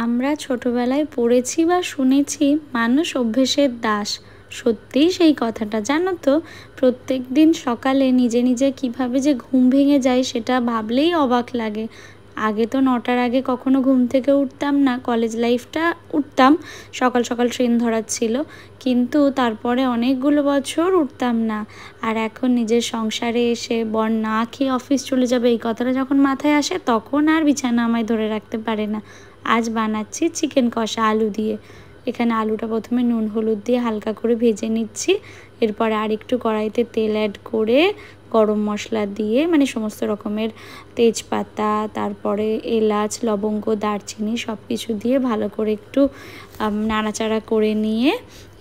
আমরা ছোটবেলায় পড়েছি বা শুনেছি মানুষ অভ্যেসের দাস। সত্যিই সেই কথাটা, জানো তো, প্রত্যেক দিন সকালে নিজে নিজে কিভাবে যে ঘুম ভেঙে যায় সেটা ভাবলেই অবাক লাগে। আগে তো 9টার আগে কখনো ঘুম থেকে উঠতাম না, কলেজ লাইফটা উঠতাম, সকাল সকাল ট্রেন ধরার ছিল, কিন্তু তারপরে অনেকগুলো বছর উঠতাম না। আর এখন নিজের সংসারে এসে বর না খেয়ে অফিস চলে যাবে এই কথাটা যখন মাথায় আসে তখন আর বিছানা আমায় ধরে রাখতে পারে না। আজ বানাচ্ছি চিকেন কষা আলু দিয়ে। এখানে আলুটা প্রথমে নুন হলুদ দিয়ে হালকা করে ভেজে নিচ্ছি, এরপরে আর একটু কড়াইতে তেল অ্যাড করে গরম মশলা দিয়ে, মানে সমস্ত রকমের তেজপাতা, তারপরে এলাচ, লবঙ্গ, দারচিনি সব কিছু দিয়ে ভালো করে একটু নাড়াচাড়া করে নিয়ে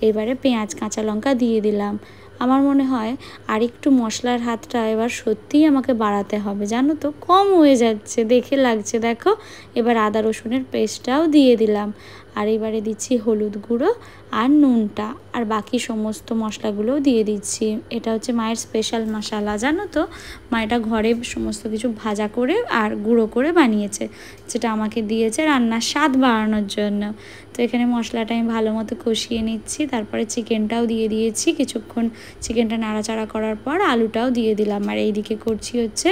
এবারে পেঁয়াজ কাঁচা লঙ্কা দিয়ে দিলাম। আমার মনে হয় আর একটু মশলার হাতটা এবার সত্যিই আমাকে বাড়াতে হবে, জানো তো, কম হয়ে যাচ্ছে দেখে লাগছে। দেখো, এবার আদা রসুনের পেস্টটাও দিয়ে দিলাম, আর এবারে দিচ্ছি হলুদ গুঁড়ো আর নুনটা, আর বাকি সমস্ত মশলাগুলোও দিয়ে দিচ্ছি। এটা হচ্ছে মায়ের স্পেশাল মশলা, জানো তো, মা এটা ঘরে সমস্ত কিছু ভাজা করে আর গুঁড়ো করে বানিয়েছে, যেটা আমাকে দিয়েছে রান্নার স্বাদ বাড়ানোর জন্য। তো এখানে মশলাটা আমি ভালো মতো কষিয়ে নিচ্ছি, তারপরে চিকেনটাও দিয়ে দিয়েছি। কিছুক্ষণ চিকেনটা নাড়াচাড়া করার পর আলুটাও দিয়ে দিলাম। আর এইদিকে করছি হচ্ছে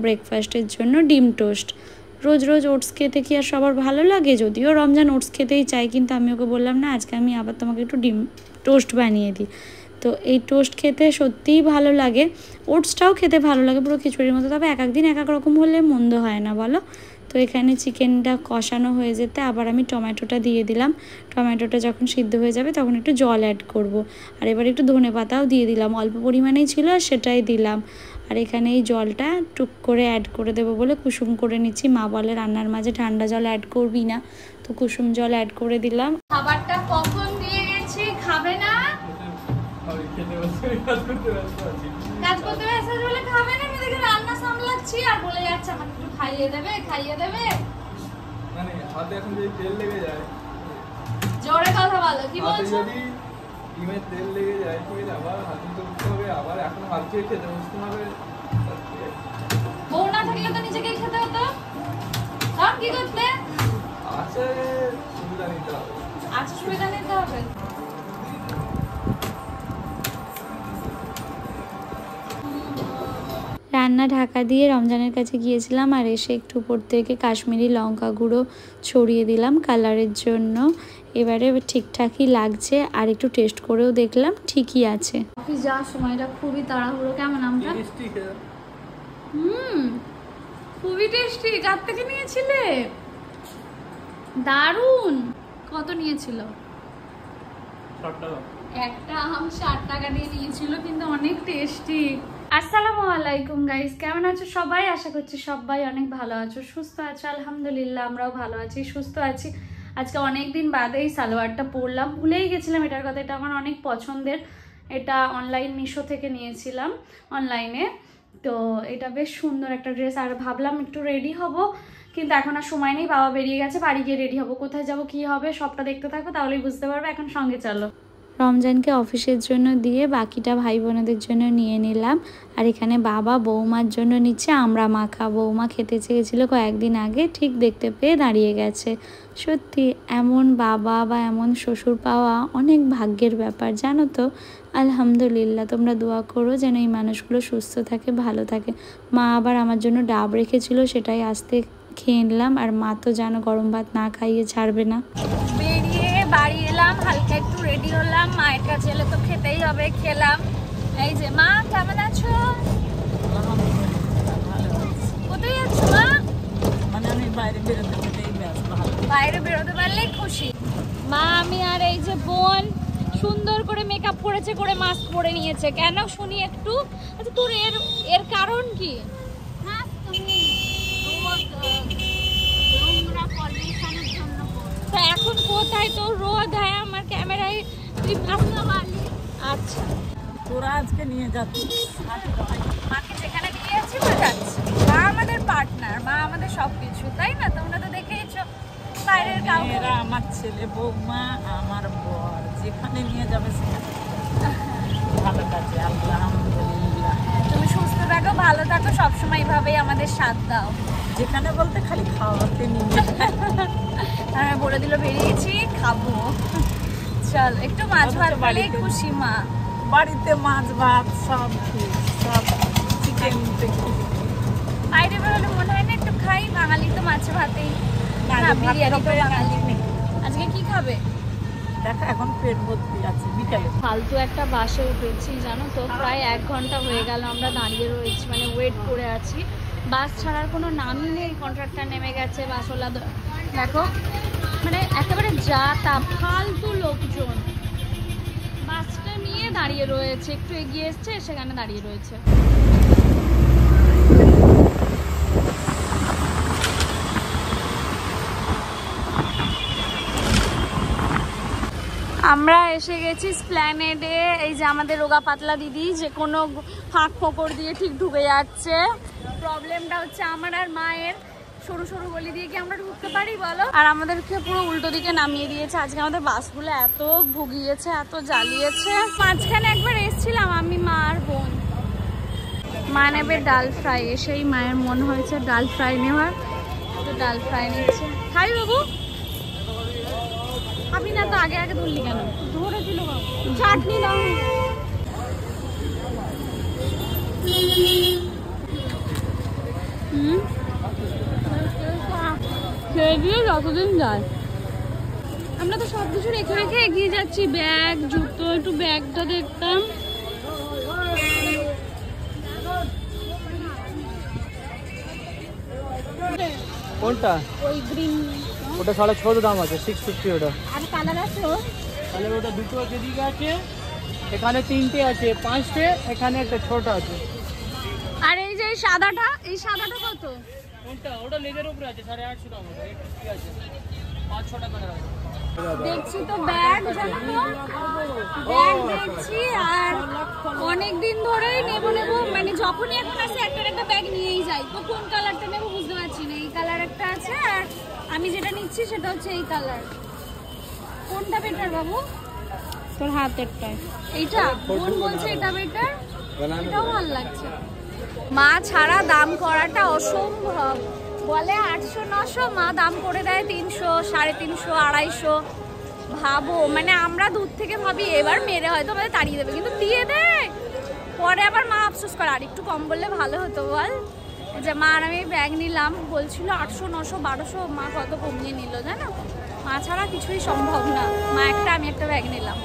ব্রেকফাস্টের জন্য ডিম টোস্ট। রোজ রোজ ওটস খেতে কি আর সবার ভালো লাগে? যদিও রমজান ওটস খেতেই চাই, কিন্তু আমি ওকে বললাম না, আজকে আমি আবার তোমাকে একটু ডিম টোস্ট বানিয়ে দিই। তো এই টোস্ট খেতে সত্যিই ভালো লাগে, ওটসটাও খেতে ভালো লাগে পুরো খিচুড়ির মতো, তবে এক একদিন এক এক রকম হলে মন্দ হয় না, বলো। তো এখানে চিকেনটা কষানো হয়ে যেতে আবার আমি টমেটোটা দিয়ে দিলাম। টমেটোটা যখন সিদ্ধ হয়ে যাবে তখন একটু জল অ্যাড করব। আর এবার একটু ধনেপাতাও দিয়ে দিলাম, অল্প পরিমাণেই ছিল আর সেটাই দিলাম। আর এখানে এই জলটা টুক করে অ্যাড করে দেবো বলে কুসুম করে নিচ্ছি। মা বলে রান্নার মাঝে ঠান্ডা জল অ্যাড করবি না, তো কুসুম জল অ্যাড করে দিলাম। খাবারটা কখন দিয়ে গেছি, খাবে না? কাজ করতে ব্যস্ত বলে খাবে না, আমি দেখে রান্না সামলাচ্ছি আর বলে যাচ্ছে আমাকে একটু খাইয়ে দেবে, খাইয়ে দেবে। মানে হাতে এখন যদি তেল লেগে যায়, জোরে কথা বলো, কি বলছো? যদি ডিমে তেল লেগে যায় ঠিক আছে, আবার হাতে তুলতে হবে, আবার এখন হাত দিয়ে খেতে বসতে হবে। বউ না থাকলে তো নিজেকেই খেতে হতো, তখন কি করতে? আছে সুবিধা নিতে হবে, আচ্ছা সুবিধা নিতে হবে। রান্না ঢাকা দিয়ে রমজানের কাছে গিয়েছিলাম, আর এসে একটু উপর থেকে কাশ্মীরি লঙ্কা গুঁড়ো ছড়িয়ে দিলাম কালারের জন্য। এবারে ঠিকঠাকই লাগছে, আর একটু টেস্ট করেও দেখলাম ঠিকই আছে। অফিস যাওয়ার সময়টা খুবই তাড়াহুড়ো। কেমন আমটা? খুবই টেস্টি। কার থেকে নিয়েছিলে? দারুন। কত নিয়েছিল? একটা আম 60 টাকা দিয়ে নিয়েছিল, কিন্তু অনেক টেস্টি। আসসালামু আলাইকুম গাইস, কেমন আছো সবাই? আশা করছি সবাই অনেক ভালো আছো, সুস্থ আছো। আলহামদুলিল্লাহ আমরাও ভালো আছি, সুস্থ আছি। আজকে অনেকদিন বাদে এই সালোয়ারটা পরলাম, ভুলেই গেছিলাম এটার কথা। এটা আমার অনেক পছন্দের, এটা অনলাইন মিশো থেকে নিয়েছিলাম অনলাইনে। তো এটা বেশ সুন্দর একটা ড্রেস, আর ভাবলাম একটু রেডি হব, কিন্তু এখন আর সময় নেই, বাবা বেরিয়ে গেছে, বাড়ি গিয়ে রেডি হবো। কোথায় যাব কি হবে সবটা দেখতে থাকো, তাহলেই বুঝতে পারবে। এখন সঙ্গে চলো। রমজানকে অফিসের জন্য দিয়ে বাকিটা ভাই বোনেদের জন্য নিয়ে নিলাম। আর এখানে বাবা বৌমার জন্য নিচ্ছে আমরা মাখা। বৌমা খেতে চেয়েছিল কয়েকদিন আগে, ঠিক দেখতে পেয়ে দাঁড়িয়ে গেছে। সত্যি এমন বাবা বা এমন শ্বশুর পাওয়া অনেক ভাগ্যের ব্যাপার, জানো তো। আলহামদুলিল্লাহ, তোমরা দোয়া করো যেন এই মানুষগুলো সুস্থ থাকে, ভালো থাকে। মা আবার আমার জন্য ডাব রেখেছিল, সেটাই আস্তে খেয়ে নিলাম। আর মা তো জানো গরম ভাত না খাইয়ে ছাড়বে না। বেরিয়ে বাড়ি এলাম, হালকা একটু রেডি হলাম, মায়ের কাছে এলে তো খেতেই হবে, খেলাম। এই যে মা, কেমন আছো? কোথায় যাচ্ছো মা? মানে আমি বাইরে বেরোতে পারলেই খুশি। মা, আমি আর এই যে বোন সুন্দর করে মেকআপ করেছে, করে মাস্ক পরে নিয়েছে। কেন শুনি একটু? আচ্ছা, তোর এর কারণ কি? এখন কোথায় তোর রোদ হয় আমার ক্যামেরায়, তুই ভাবনা মারলি। আচ্ছা, তোরা আজকে নিয়ে যাচ্ছিস মাকে যেখানে নিয়ে যাচ্ছি মা যাচ্ছি। মা আমাদের পার্টনার, মা আমাদের সবকিছু, তাই না? তোমরা তো দেখেইছো। বাইরের কাউকে, আমার ছেলে বৌমা আমার বর যেখানে নিয়ে যাবে সেখানে ভালো কাজে। আলহামদুলিল্লাহ, তুমি সুস্থ থাকো, ভালো থাকো, সবসময় এইভাবেই আমাদের সাথ দাও। যেখানে বলতে খালি খাওয়াতে নিয়ে হ্যাঁ বলে দিল বেরিয়েছি খাবো। চল একটু মাছ ভাত পেলেই খুশি মা। বাড়িতে মাছ ভাত সব চিকেন বাইরে বেরোলে মনে হয় না একটু খাই, বাঙালি তো মাছ ভাতেই না, বিরিয়ানি তো বাঙালি নেই। আজকে কি খাবে? দেখা এখন পেট ভর্তি আছে বিকালে। ফালতু একটা বাসে উঠেছি জানো তো, প্রায় 1 ঘন্টা হয়ে গেল আমরা দাঁড়িয়ে রয়েছি, মানে ওয়েট করে আছি। বাস ছাড়ার কোনো নামই নেই, কন্ট্রাক্টর নেমে গেছে, বাসওয়ালা দেখো মানে একেবারে যা তা ফালতু লোকজন। বাসটা নিয়ে দাঁড়িয়ে রয়েছে, একটু এগিয়ে এসছে সেখানে দাঁড়িয়ে রয়েছে। আমরা এসে গেছি স্প্ল্যানেডে। এই যে আমাদের রোগা পাতলা দিদি যে কোনো ফাঁক ফোকর দিয়ে ঠিক ঢুকে যাচ্ছে। প্রবলেমটা হচ্ছে আমার আর মায়ের, সরু সরু গলি দিয়ে কি আমরা ঢুকতে পারি বলো? আর আমাদেরকে পুরো উল্টো দিকে নামিয়ে দিয়েছে। আজকে আমাদের বাসগুলো এত ভুগিয়েছে, এত জ্বালিয়েছে। মাঝখানে একবার এসেছিলাম আমি, মা আর বোন। মা নেবে ডাল ফ্রাই, এসেই মায়ের মন হয়েছে ডাল ফ্রাই নেওয়ার, তো ডাল ফ্রাই নিচ্ছে। খাই বাবু? আপনি না তো আগে আগে ধরলি কেন? ধরেছিল চাটনি দাও। খেয়ে দিয়ে যতদিন যায়। আমরা তো সব কিছু রেখে রেখে এগিয়ে যাচ্ছি, ব্যাগ জুতো, একটু ব্যাগটা দেখতাম। কোনটা? ওই গ্রিন, ওটা 650 দাম আছে, 650 ওটা। আর কালার আছে ওর? তাহলে ওটা দুটো যেদিকে আছে, এখানে 3টে আছে, 5টে, এখানে একটা ছোট আছে। আর এই যে সাদাটা, এই সাদাটা কত? কোনটা? ওটা লেজের উপরে আছে, 850 দাম ওটা। এটা ঠিক আছে, 5-6টা কালার আছে। দেখছি তো ব্যাগ, জানো তো ব্যাগ দেখছি, আর অনেকদিন ধরেই নেবো নেবো, মানে যখনই এখন আসে একটা ব্যাগ নিয়েই যাই। তো কোন কালারটা নেবো বুঝতে পারছি না। এই কালার একটা আছে, আর আমি যেটা নিচ্ছি সেটা হচ্ছে এই কালার। কোনটা বেটার বাবু? তোর হাতেরটায় এইটা? বোন বলছে এটা বেটার, এটাও ভালো লাগছে। মা ছাড়া দাম করাটা অসম্ভব। বলে 800-900, মা দাম করে দেয় 300, 350, 250। ভাবো, মানে আমরা দূর থেকে ভাবি এবার মেরে হয়তো আমাদের তাড়িয়ে দেবে, কিন্তু দিয়ে দেয়। পরে আবার মা আফসোস করে আর একটু কম বললে ভালো হতো বল। যে মা আর আমি ব্যাগ নিলাম, বলছিল 800, 900, 1200, মা কত কমিয়ে নিল জানো। মা ছাড়া কিছুই সম্ভব না। মা একটা, আমি একটা ব্যাগ নিলাম।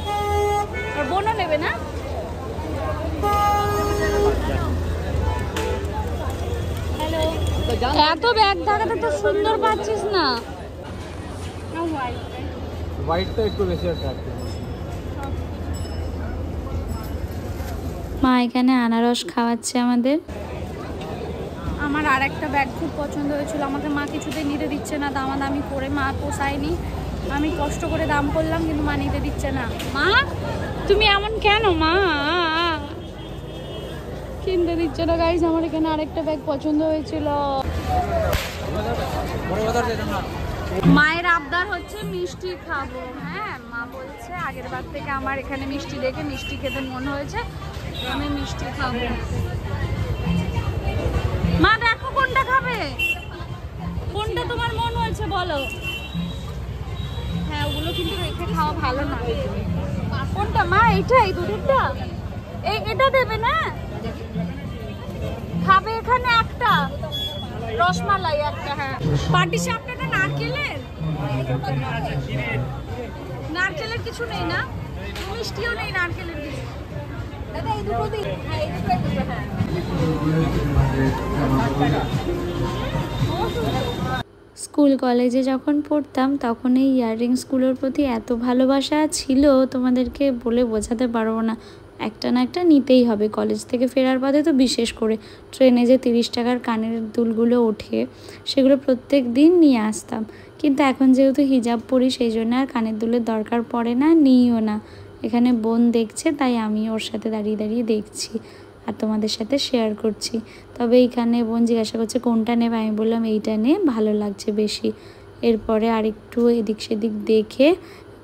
আর বোনও নেবে না? হ্যালো, এত ব্যাগ থাকাতে তো সুন্দর পাচ্ছিস না। হোয়াইটটা একটু বেশি আছে। মা এখানে আনারস খাওয়াচ্ছে আমাদের। আমার আর একটা ব্যাগ খুব পছন্দ হয়েছিল, আমাকে মা কিছুতেই নিতে দিচ্ছে না, দামাদামি করে। মা পোষায়নি, আমি কষ্ট করে দাম করলাম, কিন্তু মা নিতে দিচ্ছে না। মা তুমি এমন কেন? মা কিনতে দিচ্ছে না। গাইস আমার এখানে আরেকটা ব্যাগ পছন্দ হয়েছিল। মায়ের আবদার হচ্ছে মিষ্টি খাবো। হ্যাঁ, মা বলছে আগের বার থেকে আমার এখানে মিষ্টি দেখে মিষ্টি খেতে মন হয়েছে, আমি মিষ্টি খাবো। মা দেখো কোনটা খাবে, কোনটা তোমার মন হয়েছে বলো। হ্যাঁ, ওগুলো কিন্তু রেখে খাওয়া ভালো না। কোনটা মা? এইটা, এই দুধেরটা? এটা দেবে না? খাবে এখানে একটা রসমালাই একটা। হ্যাঁ, পাটিসাপটা নারকেলের, নারকেলের কিছু নেই না, মিষ্টিও নেই নারকেলের কিছু। দাদা এই দুটো দিন। হ্যাঁ, এই দুটো হ্যাঁ। স্কুল কলেজে যখন পড়তাম তখন এই ইয়াররিংসগুলোর প্রতি এত ভালোবাসা ছিল, তোমাদেরকে বলে বোঝাতে পারবো না। একটা না একটা নিতেই হবে। কলেজ থেকে ফেরার পথে তো বিশেষ করে ট্রেনে যে 30 টাকার কানের দুলগুলো ওঠে, সেগুলো প্রত্যেক দিন নিয়ে আসতাম। কিন্তু এখন যেহেতু হিজাব পরি, সেই জন্য আর কানের দুলের দরকার পড়ে না, নিইও না। এখানে বোন দেখছে, তাই আমি ওর সাথে দাঁড়িয়ে দাঁড়িয়ে দেখছি আর তোমাদের সাথে শেয়ার করছি। তবে এইখানে বোন জিজ্ঞাসা করছে কোনটা নেবে, আমি বললাম এইটা নে, ভালো লাগছে বেশি। এরপরে আরেকটু এদিক সেদিক দেখে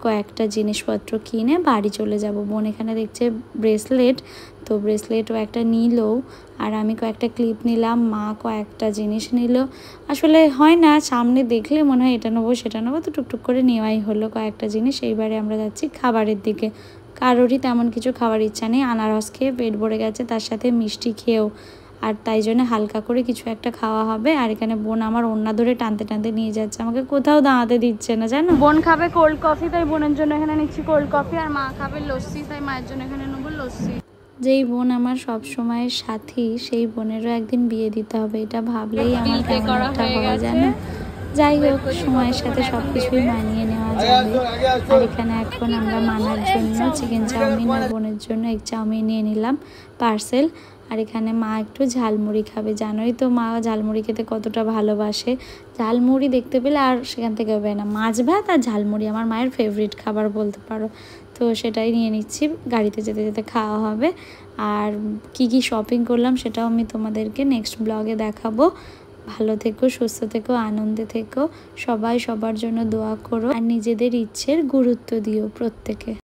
কয়েকটা জিনিসপত্র কিনে বাড়ি চলে যাব। বোন এখানে দেখছে ব্রেসলেট, তো ব্রেসলেটও একটা নিল, আর আমি কয়েকটা ক্লিপ নিলাম, মা কয়েকটা জিনিস নিল। আসলে হয় না, সামনে দেখলে মনে হয় এটা নেবো সেটা নেবো, তো টুকটুক করে নেওয়াই হলো কয়েকটা জিনিস। এইবারে আমরা যাচ্ছি খাবারের দিকে। কারোরই তেমন কিছু খাওয়ার ইচ্ছা নেই, আনারস খেয়ে পেট ভরে গেছে, তার সাথে মিষ্টি খেয়েও, আর তাই জন্য হালকা করে কিছু একটা খাওয়া হবে। আর এখানে বোন আমার ওড়না ধরে টানতে টানতে নিয়ে যাচ্ছে, আমাকে কোথাও দাঁড়াতে দিচ্ছে না জানো। বোন খাবে কোল্ড কফি, তাই বোনের জন্য এখানে নিচ্ছি কোল্ড কফি, আর মা খাবে লস্যি, তাই মায়ের জন্য এখানে নেবো লস্যি। যেই বোন আমার সব সময়ের সাথী, সেই বোনেরও একদিন বিয়ে দিতে হবে, এটা ভাবলেই আমার কেমন একটা হয় জানো। যাই হোক, সময়ের সাথে সব কিছুই মানিয়ে নেওয়া যাবে। আর এখানে এখন আমরা মানার জন্য চিকেন চাউমিন আর বোনের জন্য এগ চাউমিন নিয়ে নিলাম পার্সেল। আর এখানে মা একটু ঝালমুড়ি খাবে, জানোই তো মা ঝালমুড়ি খেতে কতটা ভালোবাসে। ঝালমুড়ি দেখতে পেলে আর সেখান থেকে হবে না। মাছ ভাত আর ঝালমুড়ি আমার মায়ের ফেভারিট খাবার বলতে পারো, তো সেটাই নিয়ে নিচ্ছি, গাড়িতে যেতে যেতে খাওয়া হবে। আর কি কি শপিং করলাম সেটাও আমি তোমাদেরকে নেক্সট ব্লগে দেখাবো। ভালো থেকো, সুস্থ থেকো, আনন্দে থেকো, সবাই সবার জন্য দোয়া করো, আর নিজেদের ইচ্ছের গুরুত্ব দিও প্রত্যেকে।